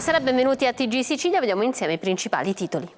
Buonasera, benvenuti a TG Sicilia, vediamo insieme i principali titoli.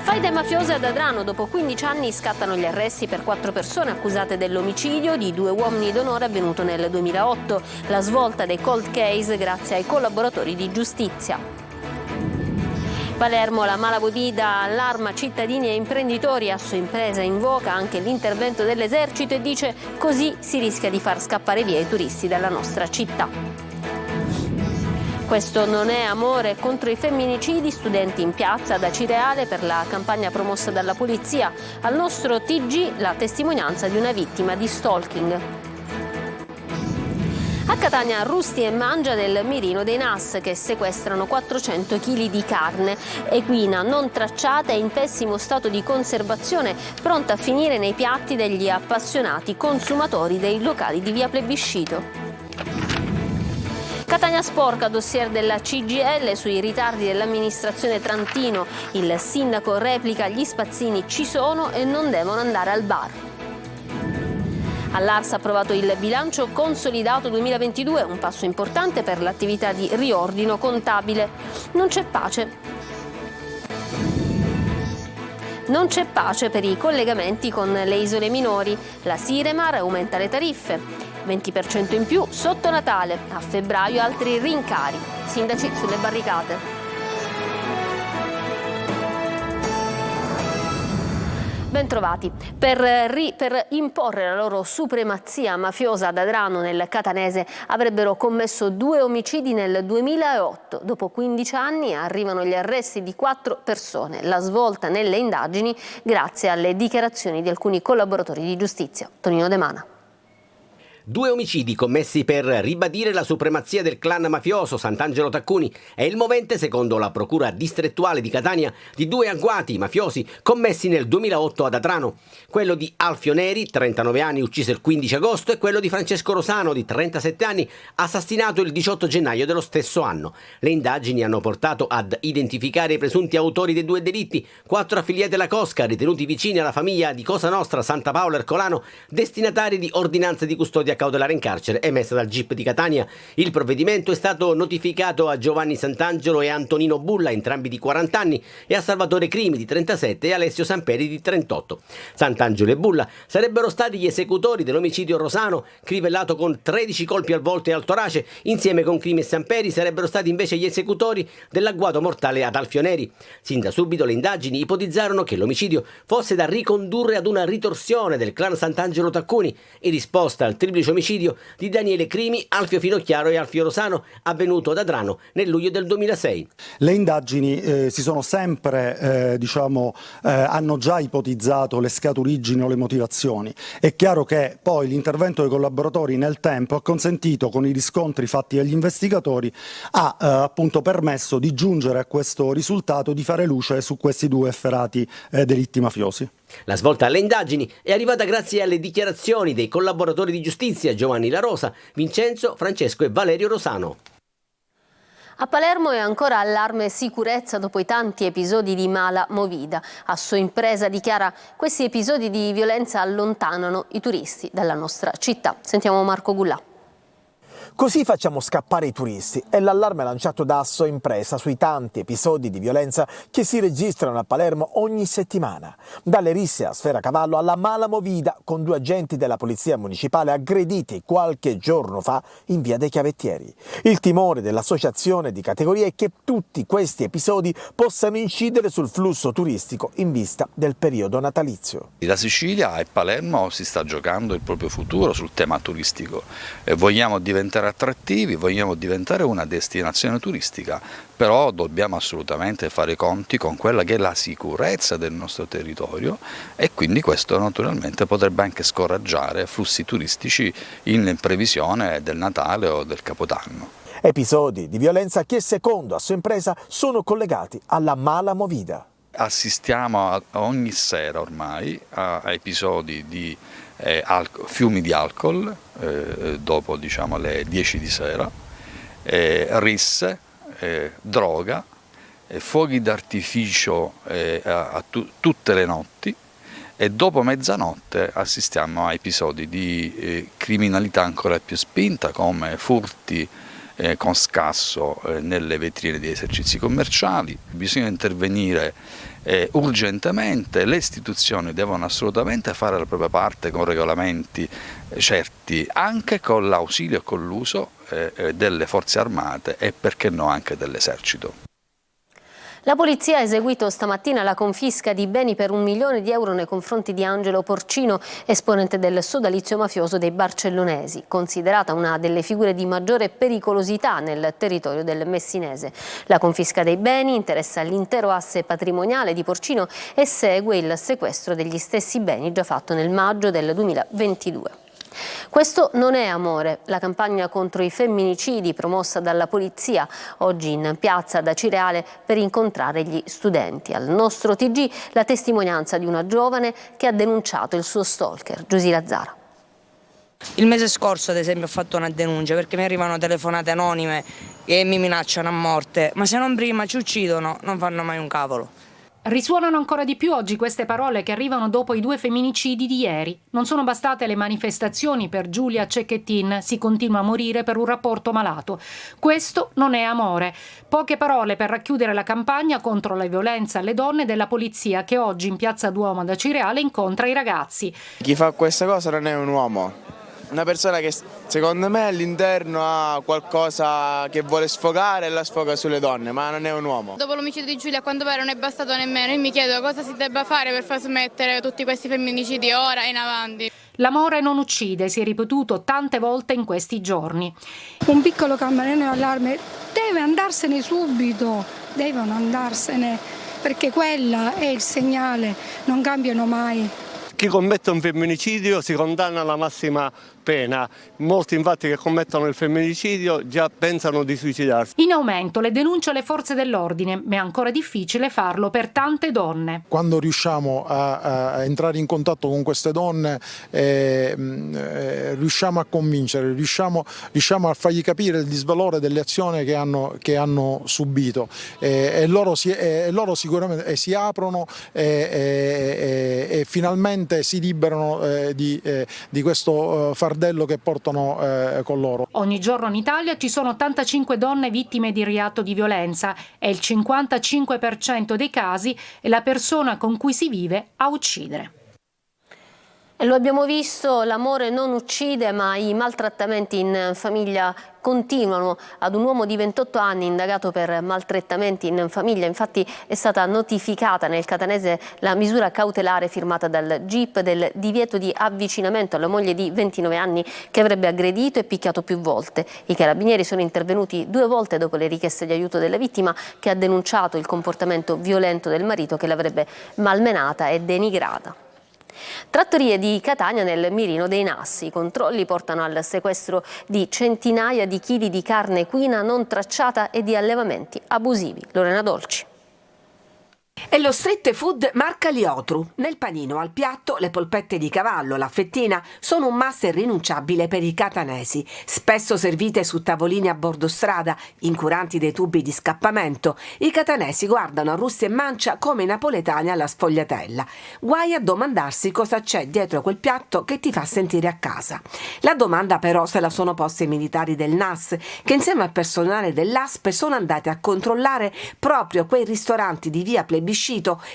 Faide mafiose ad Adrano, dopo 15 anni scattano gli arresti per 4 persone accusate dell'omicidio di 2 uomini d'onore avvenuto nel 2008. La svolta dei cold case grazie ai collaboratori di giustizia. Palermo, la mala movida allarma cittadini e imprenditori, Assoimpresa invoca anche l'intervento dell'esercito e dice così si rischia di far scappare via i turisti dalla nostra città. Questo non è amore contro i femminicidi, studenti in piazza ad Acireale per la campagna promossa dalla polizia. Al nostro TG la testimonianza di una vittima di stalking. A Catania Rusti e Mangia del mirino dei NAS che sequestrano 400 kg di carne equina non tracciata e in pessimo stato di conservazione, pronta a finire nei piatti degli appassionati consumatori dei locali di via Plebiscito. Catania sporca, dossier della CGIL sui ritardi dell'amministrazione Trantino. Il sindaco replica: gli spazzini ci sono e non devono andare al bar. All'Ars ha approvato il bilancio consolidato 2022, un passo importante per l'attività di riordino contabile. Non c'è pace. Non c'è pace per i collegamenti con le isole minori. La Siremar aumenta le tariffe. 20% in più sotto Natale, a febbraio altri rincari. Sindaci sulle barricate. Bentrovati. Per imporre la loro supremazia mafiosa ad Adrano nel catanese avrebbero commesso 2 omicidi nel 2008. Dopo 15 anni arrivano gli arresti di 4 persone. La svolta nelle indagini grazie alle dichiarazioni di alcuni collaboratori di giustizia. Tonino De Mana. 2 omicidi commessi per ribadire la supremazia del clan mafioso Sant'Angelo Taccuni è il movente, secondo la procura distrettuale di Catania, di 2 agguati mafiosi commessi nel 2008 ad Adrano. Quello di Alfio Neri, 39 anni, ucciso il 15 agosto, e quello di Francesco Rosano, di 37 anni, assassinato il 18 gennaio dello stesso anno. Le indagini hanno portato ad identificare i presunti autori dei 2 delitti, 4 affiliati della Cosca, ritenuti vicini alla famiglia di Cosa Nostra, Santa Paola Ercolano, destinatari di ordinanza di custodia cautelare in carcere emessa dal GIP di Catania. Il provvedimento è stato notificato a Giovanni Sant'Angelo e Antonino Bulla, entrambi di 40 anni, e a Salvatore Crimi di 37 e Alessio Samperi di 38. Sant'Angelo e Bulla sarebbero stati gli esecutori dell'omicidio Rosano, crivellato con 13 colpi al volto e al torace. Insieme con Crimi e Samperi sarebbero stati invece gli esecutori dell'agguato mortale ad Alfio Neri. Sin da subito le indagini ipotizzarono che l'omicidio fosse da ricondurre ad una ritorsione del clan Sant'Angelo Taccuni, in risposta al triplice omicidio di Daniele Crimi, Alfio Finocchiaro e Alfio Rosano, avvenuto ad Adrano nel luglio del 2006. Le indagini si sono sempre, hanno già ipotizzato le scaturigini o le motivazioni. È chiaro che poi l'intervento dei collaboratori nel tempo ha consentito, con i riscontri fatti dagli investigatori, ha appunto permesso di giungere a questo risultato, di fare luce su questi 2 efferati delitti mafiosi. La svolta alle indagini è arrivata grazie alle dichiarazioni dei collaboratori di giustizia Giovanni La Rosa, Vincenzo, Francesco e Valerio Rosano. A Palermo è ancora allarme sicurezza dopo i tanti episodi di mala movida. Assoimpresa dichiara: questi episodi di violenza allontanano i turisti dalla nostra città. Sentiamo Marco Gullà. Così facciamo scappare i turisti, è l'allarme lanciato da Assoimpresa sui tanti episodi di violenza che si registrano a Palermo ogni settimana. Dalle risse a Sferacavallo alla mala movida, con 2 agenti della polizia municipale aggrediti qualche giorno fa in via dei Chiavettieri. Il timore dell'associazione di categoria è che tutti questi episodi possano incidere sul flusso turistico in vista del periodo natalizio. La Sicilia e Palermo si sta giocando il proprio futuro sul tema turistico e vogliamo diventare attrattivi, vogliamo diventare una destinazione turistica, però dobbiamo assolutamente fare i conti con quella che è la sicurezza del nostro territorio e quindi questo naturalmente potrebbe anche scoraggiare flussi turistici in previsione del Natale o del Capodanno. Episodi di violenza che secondo Assoimpresa sono collegati alla mala movida. Assistiamo ogni sera ormai a episodi di fiumi di alcol dopo le 10 di sera, risse, droga, fuochi d'artificio tutte le notti, e dopo mezzanotte assistiamo a episodi di criminalità ancora più spinta come furti con scasso nelle vetrine di esercizi commerciali. Bisogna intervenire urgentemente, le istituzioni devono assolutamente fare la propria parte con regolamenti certi, anche con l'ausilio e con l'uso delle forze armate e perché no anche dell'esercito. La polizia ha eseguito stamattina la confisca di beni per 1 milione di euro nei confronti di Angelo Porcino, esponente del sodalizio mafioso dei Barcellonesi, considerata una delle figure di maggiore pericolosità nel territorio del Messinese. La confisca dei beni interessa l'intero asse patrimoniale di Porcino e segue il sequestro degli stessi beni già fatto nel maggio del 2022. Questo non è amore, la campagna contro i femminicidi promossa dalla polizia, oggi in piazza ad Acireale per incontrare gli studenti. Al nostro TG la testimonianza di una giovane che ha denunciato il suo stalker, Giusy Lazzara. Il mese scorso, ad esempio, ho fatto una denuncia perché mi arrivano telefonate anonime e mi minacciano a morte, ma se non prima ci uccidono non fanno mai un cavolo. Risuonano ancora di più oggi queste parole che arrivano dopo i 2 femminicidi di ieri. Non sono bastate le manifestazioni per Giulia Cecchettin, si continua a morire per un rapporto malato. Questo non è amore. Poche parole per racchiudere la campagna contro la violenza alle donne della polizia che oggi in Piazza Duomo ad Acireale incontra i ragazzi. Chi fa questa cosa non è un uomo. Una persona che secondo me all'interno ha qualcosa che vuole sfogare e la sfoga sulle donne, ma non è un uomo. Dopo l'omicidio di Giulia a quanto pare non è bastato nemmeno, io mi chiedo cosa si debba fare per far smettere tutti questi femminicidi ora e in avanti. L'amore non uccide, si è ripetuto tante volte in questi giorni. Un piccolo campanello d'allarme deve andarsene subito, devono andarsene, perché quella è il segnale, non cambiano mai. Chi commette un femminicidio si condanna alla massima pena. Molti infatti che commettono il femminicidio già pensano di suicidarsi. In aumento le denunce alle forze dell'ordine, ma è ancora difficile farlo per tante donne. Quando riusciamo a entrare in contatto con queste donne riusciamo a convincere, riusciamo a fargli capire il disvalore delle azioni che hanno subito e loro sicuramente si aprono e finalmente si liberano di questo fardello che portano con loro. Ogni giorno in Italia ci sono 85 donne vittime di reato di violenza e il 55% dei casi è la persona con cui si vive a uccidere. E lo abbiamo visto, l'amore non uccide, ma i maltrattamenti in famiglia continuano. Ad un uomo di 28 anni indagato per maltrattamenti in famiglia, infatti è stata notificata nel catanese la misura cautelare firmata dal GIP del divieto di avvicinamento alla moglie di 29 anni che avrebbe aggredito e picchiato più volte. I carabinieri sono intervenuti 2 volte dopo le richieste di aiuto della vittima, che ha denunciato il comportamento violento del marito che l'avrebbe malmenata e denigrata. Trattorie di Catania nel mirino dei NAS. I controlli portano al sequestro di centinaia di chili di carne equina non tracciata e di allevamenti abusivi. Lorena Dolci. È lo street food marca Liotru. Nel panino al piatto le polpette di cavallo, la fettina sono un must irrinunciabile per i catanesi, spesso servite su tavolini a bordo strada, incuranti dei tubi di scappamento. I catanesi guardano a Russia e Mancia come i napoletani alla sfogliatella. Guai a domandarsi cosa c'è dietro quel piatto che ti fa sentire a casa. La domanda però se la sono poste i militari del NAS, che insieme al personale dell'ASP sono andati a controllare proprio quei ristoranti di via Plebiscito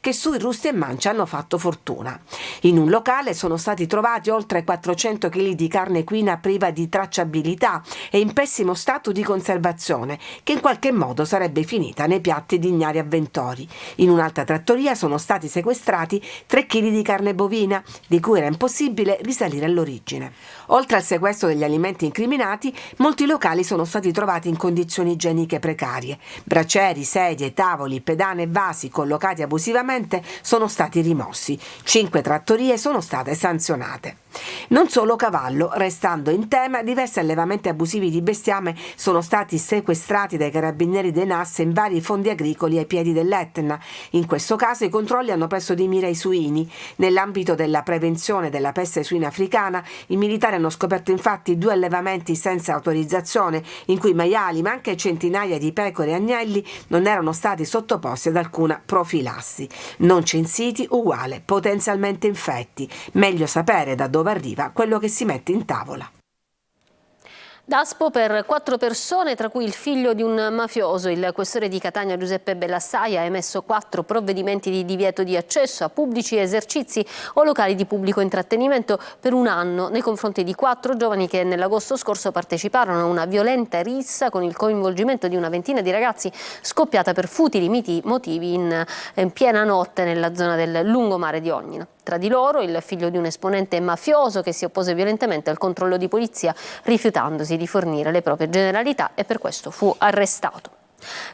che sui Russia e Mancia hanno fatto fortuna. In un locale sono stati trovati oltre 400 kg di carne equina priva di tracciabilità e in pessimo stato di conservazione, che in qualche modo sarebbe finita nei piatti di ignari avventori. In un'altra trattoria sono stati sequestrati 3 kg di carne bovina, di cui era impossibile risalire all'origine. Oltre al sequestro degli alimenti incriminati, molti locali sono stati trovati in condizioni igieniche precarie. Bracieri, sedie, tavoli, pedane e vasi collocati abusivamente sono stati rimossi. 5 trattorie sono state sanzionate. Non solo cavallo, restando in tema, diversi allevamenti abusivi di bestiame sono stati sequestrati dai carabinieri dei NAS in vari fondi agricoli ai piedi dell'Etna. In questo caso i controlli hanno preso di mira i suini. Nell'ambito della prevenzione della peste suina africana, i militari hanno scoperto infatti 2 allevamenti senza autorizzazione in cui maiali, ma anche centinaia di pecore e agnelli non erano stati sottoposti ad alcuna profilassi. Non censiti uguale potenzialmente infetti. Meglio sapere da dove arriva quello che si mette in tavola. Daspo per 4 persone, tra cui il figlio di un mafioso. Il questore di Catania Giuseppe Bellassaia ha emesso 4 provvedimenti di divieto di accesso a pubblici esercizi o locali di pubblico intrattenimento per 1 anno nei confronti di 4 giovani che nell'agosto scorso parteciparono a una violenta rissa con il coinvolgimento di una ventina di ragazzi scoppiata per futili motivi in piena notte nella zona del lungomare di Ognina. Tra di loro il figlio di un esponente mafioso che si oppose violentemente al controllo di polizia, rifiutandosi di fornire le proprie generalità, e per questo fu arrestato.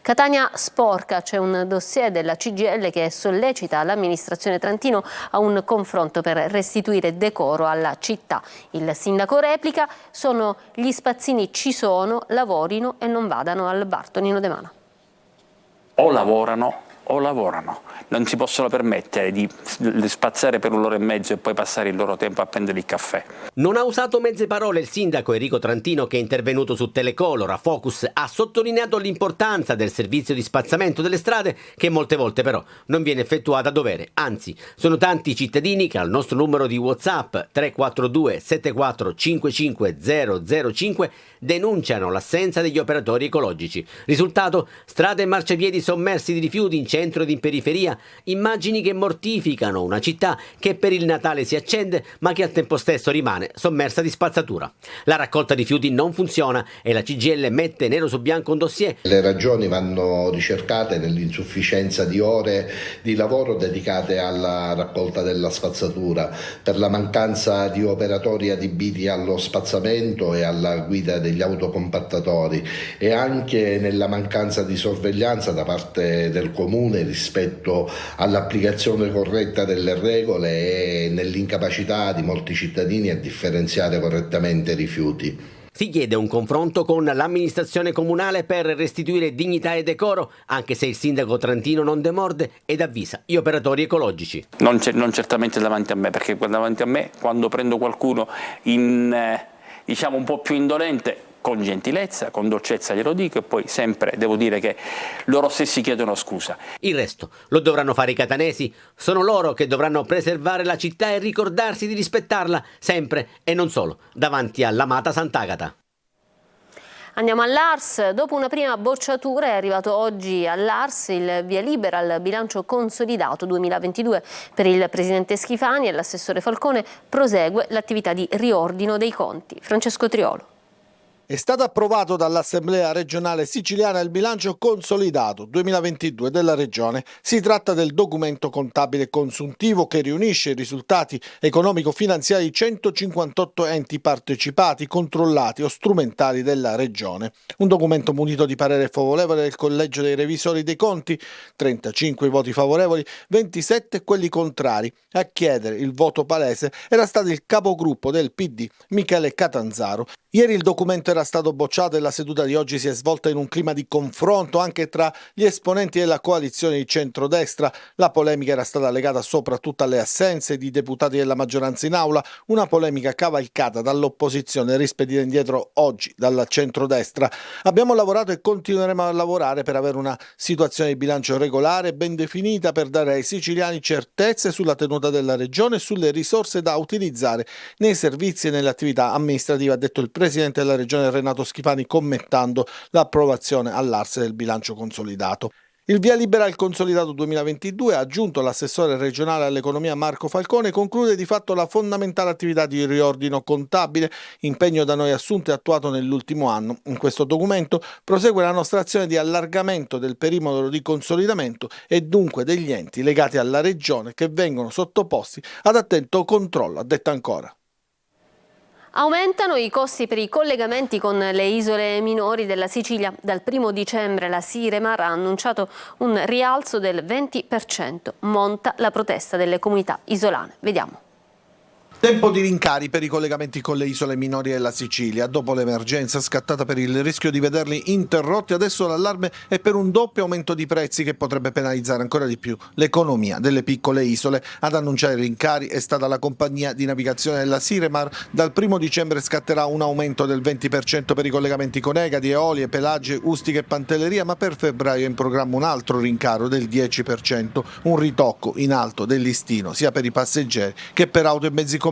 Catania sporca, c'è un dossier della CGIL che sollecita l'amministrazione Trentino a un confronto per restituire decoro alla città. Il sindaco replica: gli spazzini ci sono, lavorino e non vadano al bar. Tonino De Mana. O lavorano, non si possono permettere di spazzare per 1 ora e mezzo e poi passare il loro tempo a prendere il caffè. Non ha usato mezze parole il sindaco Enrico Trantino, che è intervenuto su Telecolor. A Focus ha sottolineato l'importanza del servizio di spazzamento delle strade, che molte volte però non viene effettuato a dovere. Anzi, sono tanti i cittadini che al nostro numero di WhatsApp 342 74 55 005 denunciano l'assenza degli operatori ecologici. Risultato: strade e marciapiedi sommersi di rifiuti in centro ed in periferia, immagini che mortificano una città che per il Natale si accende ma che al tempo stesso rimane sommersa di spazzatura. La raccolta rifiuti non funziona e la CGIL mette nero su bianco un dossier. Le ragioni vanno ricercate nell'insufficienza di ore di lavoro dedicate alla raccolta della spazzatura, per la mancanza di operatori adibiti allo spazzamento e alla guida degli autocompattatori, e anche nella mancanza di sorveglianza da parte del Comune rispetto all'applicazione corretta delle regole e nell'incapacità di molti cittadini a differenziare correttamente i rifiuti. Si chiede un confronto con l'amministrazione comunale per restituire dignità e decoro, anche se il sindaco Trantino non demorde ed avvisa gli operatori ecologici. Non certamente davanti a me, perché davanti a me, quando prendo qualcuno diciamo un po' più indolente, con gentilezza, con dolcezza glielo dico, e poi sempre devo dire che loro stessi chiedono scusa. Il resto lo dovranno fare i catanesi, sono loro che dovranno preservare la città e ricordarsi di rispettarla sempre e non solo davanti all'amata Sant'Agata. Andiamo all'Ars. Dopo una prima bocciatura è arrivato oggi all'Ars il via libera al bilancio consolidato 2022. Per il presidente Schifani e l'assessore Falcone prosegue l'attività di riordino dei conti. Francesco Triolo. È stato approvato dall'Assemblea regionale siciliana il bilancio consolidato 2022 della regione. Si tratta del documento contabile consuntivo che riunisce i risultati economico-finanziari di 158 enti partecipati, controllati o strumentali della regione. Un documento munito di parere favorevole del Collegio dei Revisori dei Conti, 35 voti favorevoli, 27 quelli contrari. A chiedere il voto palese era stato il capogruppo del PD, Michele Catanzaro. Ieri il documento era stato bocciato e la seduta di oggi si è svolta in un clima di confronto anche tra gli esponenti della coalizione di centrodestra. La polemica era stata legata soprattutto alle assenze di deputati della maggioranza in aula, una polemica cavalcata dall'opposizione e rispedita indietro oggi dalla centrodestra. Abbiamo lavorato e continueremo a lavorare per avere una situazione di bilancio regolare e ben definita, per dare ai siciliani certezze sulla tenuta della regione e sulle risorse da utilizzare nei servizi e nelle attività amministrative, ha detto il presidente della regione Renato Schifani, commentando l'approvazione all'Ars del bilancio consolidato. Il via libera al consolidato 2022, ha aggiunto l'assessore regionale all'economia Marco Falcone, conclude di fatto la fondamentale attività di riordino contabile, impegno da noi assunto e attuato nell'ultimo anno. In questo documento prosegue la nostra azione di allargamento del perimetro di consolidamento e dunque degli enti legati alla regione che vengono sottoposti ad attento controllo, ha detto ancora. Aumentano i costi per i collegamenti con le isole minori della Sicilia. Dal 1° dicembre la Siremar ha annunciato un rialzo del 20%. Monta la protesta delle comunità isolane. Vediamo. Tempo di rincari per i collegamenti con le isole minori della Sicilia. Dopo l'emergenza scattata per il rischio di vederli interrotti, adesso l'allarme è per un doppio aumento di prezzi che potrebbe penalizzare ancora di più l'economia delle piccole isole. Ad annunciare i rincari è stata la compagnia di navigazione della Siremar. Dal 1° dicembre scatterà un aumento del 20% per i collegamenti con Egadi, Eolie, Pelagie, Ustica e Pantelleria, ma per febbraio è in programma un altro rincaro del 10%, un ritocco in alto del listino sia per i passeggeri che per auto e mezzi commerciali.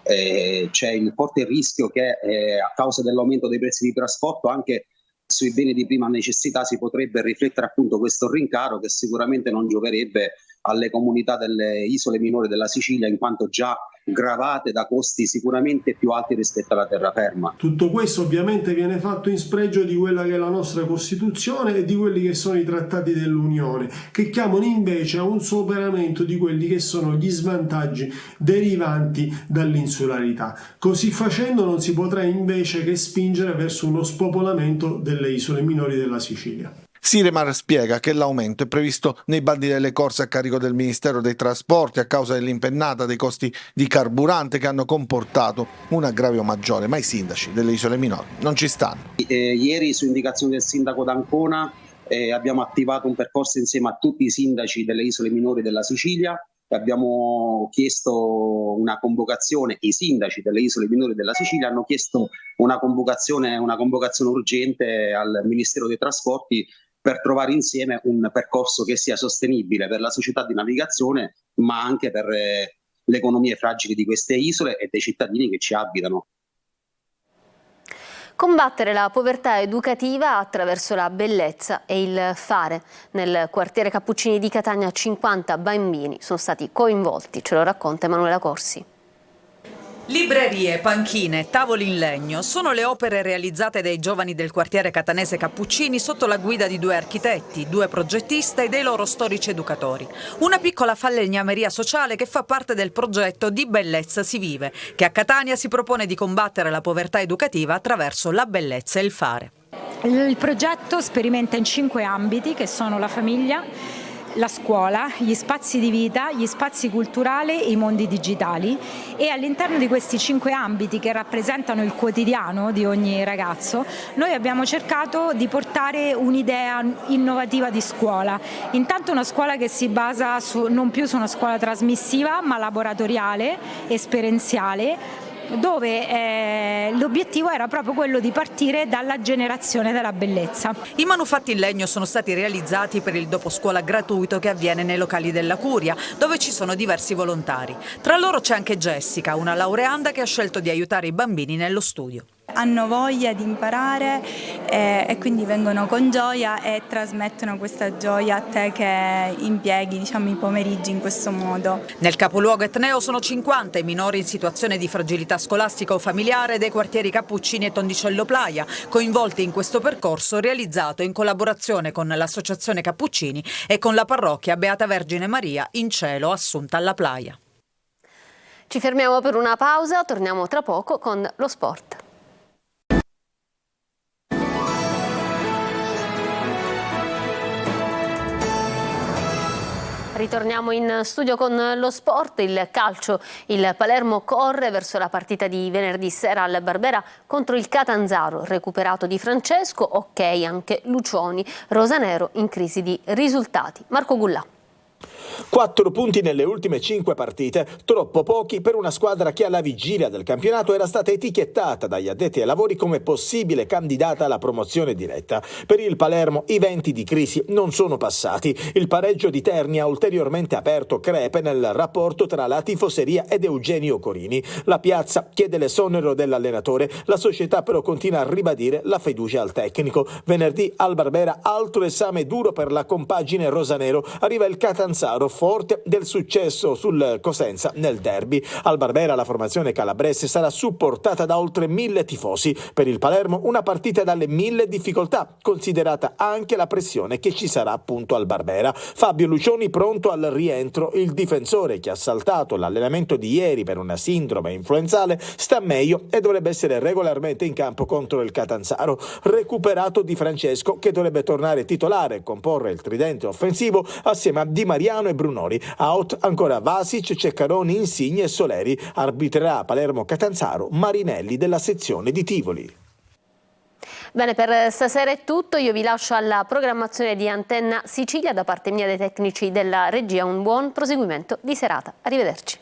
c'è il forte rischio che a causa dell'aumento dei prezzi di trasporto anche sui beni di prima necessità si potrebbe riflettere appunto questo rincaro, che sicuramente non gioverebbe alle comunità delle isole minori della Sicilia, in quanto già gravate da costi sicuramente più alti rispetto alla terraferma. Tutto questo ovviamente viene fatto in spregio di quella che è la nostra Costituzione e di quelli che sono i trattati dell'Unione, che chiamano invece a un superamento di quelli che sono gli svantaggi derivanti dall'insularità. Così facendo non si potrà invece che spingere verso uno spopolamento delle isole minori della Sicilia. Siremar spiega che l'aumento è previsto nei bandi delle corse a carico del Ministero dei Trasporti a causa dell'impennata dei costi di carburante che hanno comportato un aggravio maggiore, ma i sindaci delle isole minori non ci stanno. Ieri, su indicazione del sindaco d'Ancona, abbiamo attivato un percorso insieme a tutti i sindaci delle isole minori della Sicilia. Abbiamo chiesto una convocazione, i sindaci delle isole minori della Sicilia hanno chiesto una convocazione urgente al Ministero dei Trasporti per trovare insieme un percorso che sia sostenibile per la società di navigazione, ma anche per le economie fragili di queste isole e dei cittadini che ci abitano. Combattere la povertà educativa attraverso la bellezza e il fare. Nel quartiere Cappuccini di Catania 50 bambini sono stati coinvolti, ce lo racconta Emanuela Corsi. Librerie, panchine, tavoli in legno sono le opere realizzate dai giovani del quartiere catanese Cappuccini sotto la guida di 2 architetti, 2 progettiste e dei loro storici educatori. Una piccola falegnameria sociale che fa parte del progetto Di Bellezza si vive, che a Catania si propone di combattere la povertà educativa attraverso la bellezza e il fare. Il progetto sperimenta in 5 ambiti che sono la famiglia, la scuola, gli spazi di vita, gli spazi culturali e i mondi digitali, e all'interno di questi 5 ambiti che rappresentano il quotidiano di ogni ragazzo noi abbiamo cercato di portare un'idea innovativa di scuola. Intanto una scuola che si basa non più su una scuola trasmissiva ma laboratoriale, esperienziale, dove l'obiettivo era proprio quello di partire dalla generazione della bellezza. I manufatti in legno sono stati realizzati per il doposcuola gratuito che avviene nei locali della Curia, dove ci sono diversi volontari. Tra loro c'è anche Jessica, una laureanda che ha scelto di aiutare i bambini nello studio. Hanno voglia di imparare e quindi vengono con gioia e trasmettono questa gioia a te che impieghi, i pomeriggi in questo modo. Nel capoluogo etneo sono 50 i minori in situazione di fragilità scolastica o familiare dei quartieri Cappuccini e Tondicello Playa, coinvolti in questo percorso realizzato in collaborazione con l'Associazione Cappuccini e con la parrocchia Beata Vergine Maria in Cielo Assunta alla Playa. Ci fermiamo per una pausa, torniamo tra poco con lo sport. Ritorniamo in studio con lo sport, il calcio. Il Palermo corre verso la partita di venerdì sera al Barbera contro il Catanzaro, recuperato Di Francesco, ok anche Lucioni, rosanero in crisi di risultati. Marco Gullà. 4 punti nelle ultime 5 partite, troppo pochi per una squadra che alla vigilia del campionato era stata etichettata dagli addetti ai lavori come possibile candidata alla promozione diretta. Per il Palermo i venti di crisi non sono passati. Il pareggio di Terni ha ulteriormente aperto crepe nel rapporto tra la tifoseria ed Eugenio Corini. La piazza chiede l'esonero dell'allenatore, la società però continua a ribadire la fiducia al tecnico. Venerdì al Barbera altro esame duro per la compagine rosanero, arriva il Catanzaro forte del successo sul Cosenza nel derby. Al Barbera la formazione calabrese sarà supportata da oltre 1000 tifosi. Per il Palermo una partita dalle 1000 difficoltà, considerata anche la pressione che ci sarà appunto al Barbera. Fabio Lucioni pronto al rientro, il difensore che ha saltato l'allenamento di ieri per una sindrome influenzale sta meglio e dovrebbe essere regolarmente in campo contro il Catanzaro. Recuperato Di Francesco che dovrebbe tornare titolare e comporre il tridente offensivo assieme a Di Mariano e Brunori. Out ancora Vasic, Ceccaroni, Insigne e Soleri. Arbitrerà Palermo Catanzaro Marinelli della sezione di Tivoli. Bene, per stasera è tutto, io vi lascio alla programmazione di Antenna Sicilia. Da parte mia, dei tecnici della regia, un buon proseguimento di serata. Arrivederci.